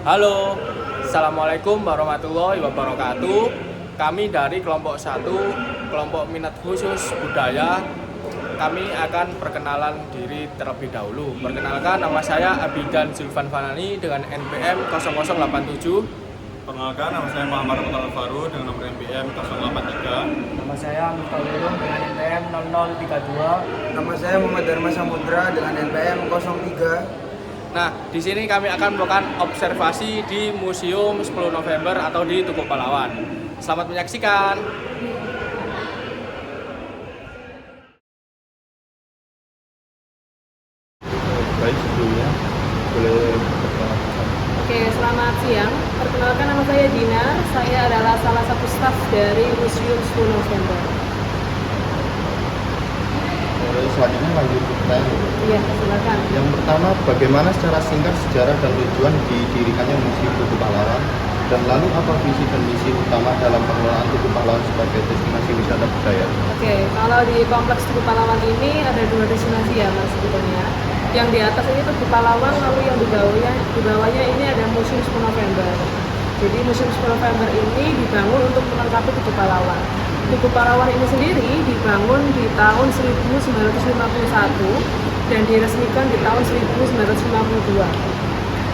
Halo, Assalamualaikum warahmatullahi wabarakatuh. Kami dari kelompok 1, kelompok minat khusus budaya. Kami akan perkenalan diri terlebih dahulu. Perkenalkan, nama saya Abidan Zulfan Fanani dengan NPM 0087. Perkenalkan, nama saya Muhammad Rahmat Al-Faru dengan nomor NPM 083. Nama saya Miftahul dengan NPM 0032. Nama saya Muhammad Dharma Samudra dengan NPM 03. Nah, di sini kami akan melakukan observasi di Museum 10 November atau di Tugu Pahlawan. Selamat menyaksikan. Baik, sebelumnya boleh perkenalkan. Oke, selamat siang. Perkenalkan, nama saya Dina. Saya adalah salah satu staf dari Museum 10 November. Selanjutnya lanjut ke pertanyaan. Iya, silakan. Yang pertama, bagaimana secara singkat sejarah dan tujuan didirikannya Museum Tugu Pahlawan? Dan lalu apa visi dan misi utama dalam pengelolaan Tugu Pahlawan sebagai destinasi wisata budaya? Oke, kalau di kompleks Tugu Pahlawan ini ada 2 destinasi ya mas sebetulnya. Yang di atas ini Tugu Pahlawan, lalu yang di bawahnya ini ada Museum 10 November. Jadi Museum 10 November ini dibangun untuk melengkapi Tugu Pahlawan. Tugu Pahlawan ini sendiri dibangun di tahun 1951 dan diresmikan di tahun 1952.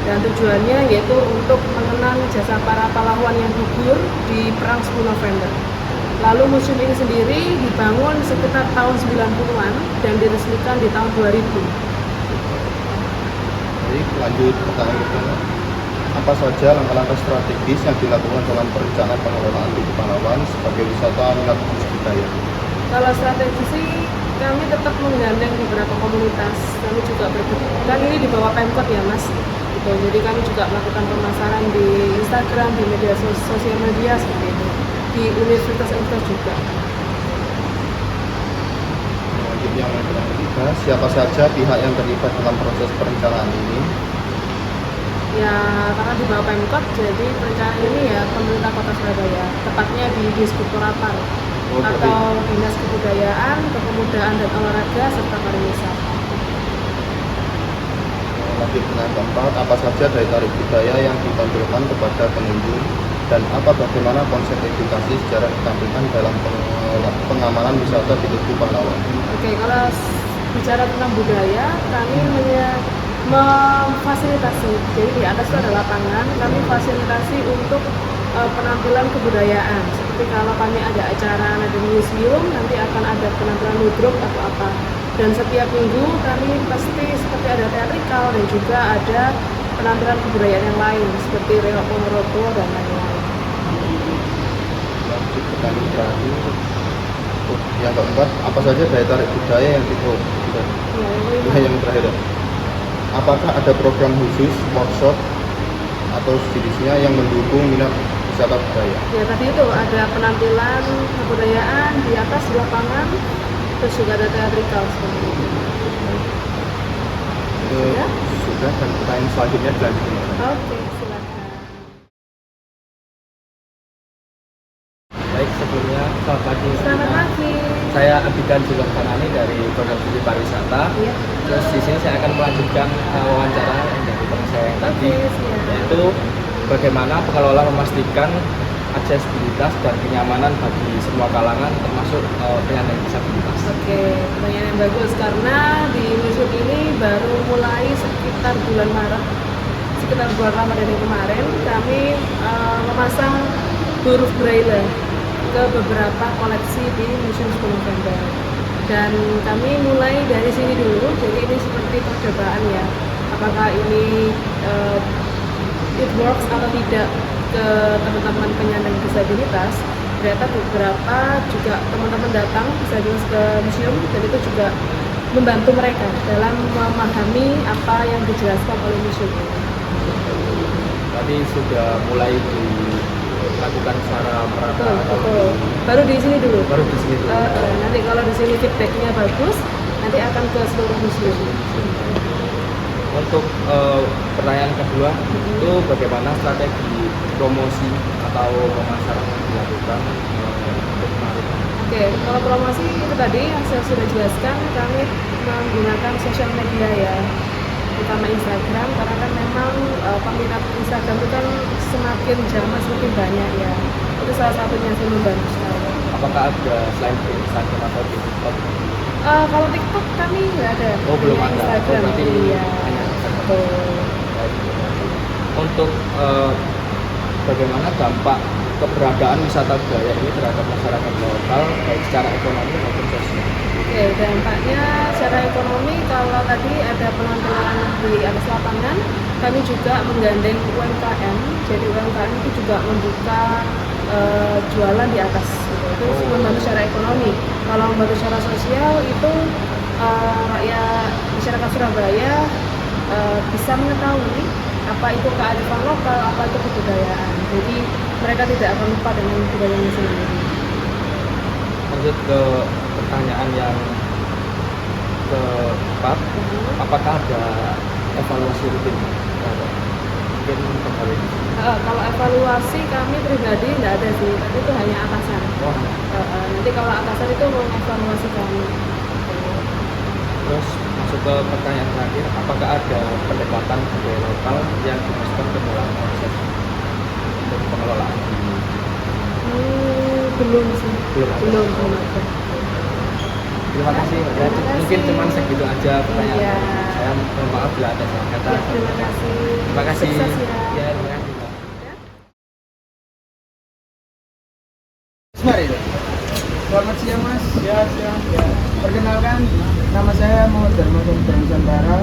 Dan tujuannya yaitu untuk mengenang jasa para pahlawan yang gugur di Perang 10 November. Lalu museum ini sendiri dibangun sekitar tahun 90-an dan diresmikan di tahun 2000. Baik, lanjut pertanyaan kedua. Apa saja langkah-langkah strategis yang dilakukan dalam perencanaan pengelolaan Tugu Pahlawan sebagai wisata minat khusus budaya? Kalau strategi sih kami tetap menggandeng beberapa komunitas. Kami juga kan ini di bawah Pemkot ya mas. Gitu. Jadi kami juga melakukan pemasaran di Instagram, di media sosial media seperti itu. Di universitas juga. Lanjut yang ketiga, siapa saja pihak yang terlibat dalam proses perencanaan ini? Ya karena di bawah Pemkot, jadi perencanaan ini ya pemerintah Kota Surabaya, tepatnya di Dispektorat atau Dinas Kebudayaan, Kepemudaan dan Olahraga serta Pariwisata. Lanjut pertanyaan keempat, apa saja daya tarik budaya yang ditampilkan kepada pengunjung dan bagaimana konsep edukasi secara ditampilkan dalam pengamanan wisata di Tugu Pahlawan? Oke, kalau bicara tentang budaya, kami memfasilitasi. Jadi di atas itu ada lapangan, kami fasilitasi untuk penampilan kebudayaan. Seperti kalau kami ada acara di museum, nanti akan ada penampilan ludruk atau apa. Dan setiap minggu kami pasti seperti ada teatrikal dan juga ada penampilan kebudayaan yang lain seperti reok ponorogo dan lain-lain. Lanjut pertanyaan terakhir. Yang keempat, apa saja daya tarik budaya yang yang terakhir? Apakah ada program khusus, workshop atau sejenisnya yang mendukung minat wisata budaya? Ya tadi itu ada penampilan kebudayaan di atas di lapangan, terus juga ada teatrikal seperti itu. Ya? Sudah, dan pertanyaan selanjutnya dilanjutkan. Oke, silakan. Baik, sebelumnya selamat pagi. Selamat pagi. Saya Abidan Zulfan Fanani dari Program Studi Pariwisata. Iya. Terus di sini saya akan melanjutkan wawancara yang dari teman saya yang tadi, Oke, siap. yaitu bagaimana pengelola memastikan aksesibilitas dan kenyamanan bagi semua kalangan, termasuk penyandang disabilitas. Oke, pertanyaan yang bagus karena di museum ini baru mulai sekitar bulan Ramadan yang kemarin kami memasang huruf Braille ke beberapa koleksi di Museum 10 November. Dan kami mulai dari sini dulu, jadi ini seperti percobaan ya. Apakah ini it works atau tidak ke teman-teman penyandang disabilitas. Ternyata beberapa juga teman-teman datang disabilitas ke museum dan itu juga membantu mereka dalam memahami apa yang dijelaskan oleh museum ini. Tadi sudah mulai dilakukan secara merata. Betul. Baru di sini dulu. Baru di sini dulu. Nanti kalau di sini feedbacknya bagus, nanti akan ke seluruh museum. Untuk pertanyaan kedua, itu bagaimana strategi promosi atau pemasaran yang dilakukan untuk kemarin? Oke, kalau promosi itu tadi yang saya sudah jelaskan, kami menggunakan sosial media ya. utama Instagram, karena kan memang peminat Instagram itu kan semakin zaman semakin banyak ya. Itu salah satunya sih membantu sekali. Apakah ada selain di Instagram atau di TikTok? Kalau TikTok kami nggak ada. Oh, belum Hanya ada. Instagram. Oh, berarti Iya. hanya Instagram. Betul. Untuk bagaimana dampak keberadaan wisata budaya ini terhadap masyarakat lokal baik secara ekonomi maupun sosial? Oke, dampaknya secara ekonomi kalau tadi ada penampilan di atas lapangan, kami juga menggandeng UMKM. Jadi UMKM itu juga membuka jualan di atas. Gitu. Itu membantu secara ekonomi. Kalau membantu secara sosial itu rakyat masyarakat Surabaya bisa mengetahui apa itu kearifan lokal, apa itu kebudayaan. Jadi mereka tidak akan lupa dengan budayanya sendiri. Lanjut ke pertanyaan yang keempat, apakah ada evaluasi rutin? Mungkin kembali. Kalau evaluasi kami pribadi tidak ada sih, tapi itu hanya atasan. Oh, Nanti kalau atasan itu mengevaluasi kami. terus masuk ke pertanyaan terakhir, apakah ada pendekatan budaya lokal yang dimasukkan ke dalam proses untuk pengelolaan? Belum sih. Belum ada. Belum ada. Terima kasih. Ya, Terima kasih. mungkin cuma segitu aja pertanyaan. Iya. Saya mohon maaf bila ada salah kata. Ya, terima kasih. Terima kasih. Sukses ya. Ya, terima kasih. Pak. Mari. Selamat siang Mas. Ya, siang. Ya. Perkenalkan, nama saya Muhammad Dharma Samudra Nusantara.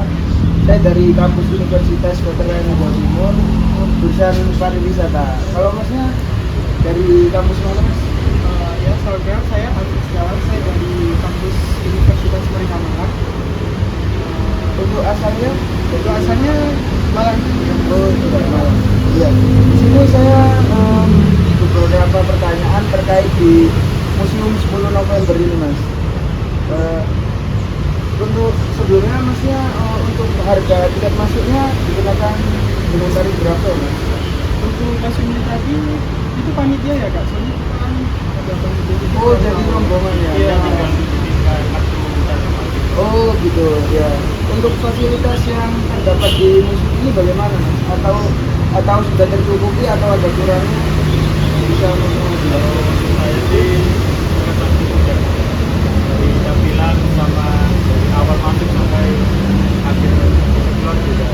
Saya dari kampus Universitas Veteran Jawa Timur, jurusan pariwisata. Kalau Masnya dari kampus mana Mas? Ya, saudara saya Alvin Setiawan, saya dari kampus Universitas Mereka Malang. Untuk asalnya? Itu asalnya Malang. Oh, tidak Malang. Iya. Di sini saya beberapa pertanyaan terkait di Museum 10 November ini Mas. Untuk sebelumnya Masnya untuk harga tiket masuknya dikenakan dengan tarif berapa Mas? Untuk masuknya tadi itu panitia ya Kak, soalnya kan ada panitia. Oh, jadi rombongan ya? Iya, tinggal kartu dan masuk. Oh gitu ya. Untuk fasilitas yang terdapat di museum ini bagaimana Mas? Atau sudah tercukupi atau ada kurangnya? Bisa museum Saya sih merasa cukup ya. Dari tampilan sama dari awal masuk sampai akhir keluar juga.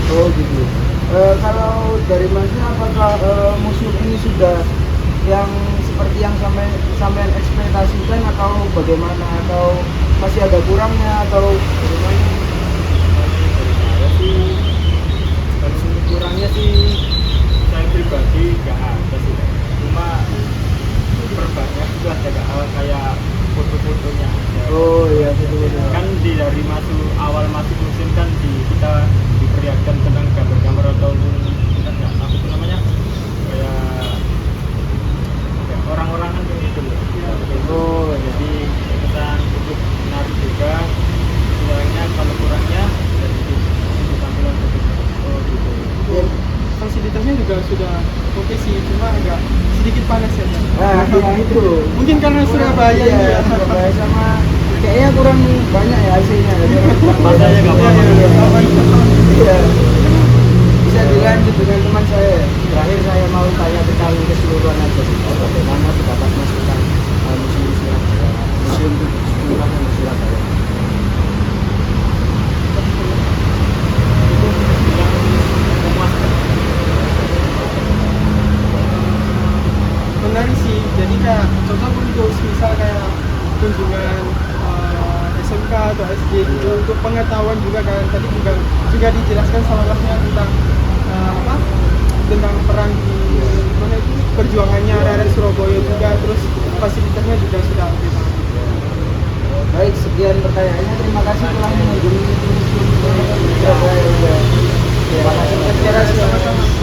Oh gitu. Kalau dari Masnya apakah museum ini sudah yang seperti yang sampean ekspektasikan atau bagaimana, atau masih ada kurangnya atau bagaimana? Saya sih dari segi kurangnya sih saya pribadi nggak ada sih, cuma perbanyak juga ada kayak foto-fotonya aja. Oh iya betul. Kan dari awal masuk musim kan kita diperlihatkan tentang gambar-gambar atau kita nggak apa itu namanya kayak orang-orangan kayak gitu loh. Oh Jadi kita cukup menarik juga. Kurangnya kalau kurangnya dari tampilan fotonya. Oh gitu. ya. Fasilitasnya juga sudah oke sih, cuma agak sedikit panas ya. Nah ya itu. Mungkin karena Surabaya Iya, Surabaya sama kayaknya kurang banyak ya AC-nya. Masanya nggak apa-apa. Iya. Bisa dilanjut dengan teman saya. Terakhir saya mau tanya tentang keseluruhan aja sih. Bagaimana pendapat Mas tentang museum Surabaya? Museum keseluruhan di Surabaya. Menarik sih, jadi kayak contoh untuk misal kayak kunjungan SMK atau SD gitu, untuk pengetahuan juga kan tadi juga dijelaskan salahnya tentang tentang perang di mana itu perjuangannya rakyat Surabaya juga, terus fasilitasnya juga sudah oke banget. Baik, sekian pertanyaannya. Terima kasih telah mengunjungi Museum Surabaya. Terima kasih. Sama-sama.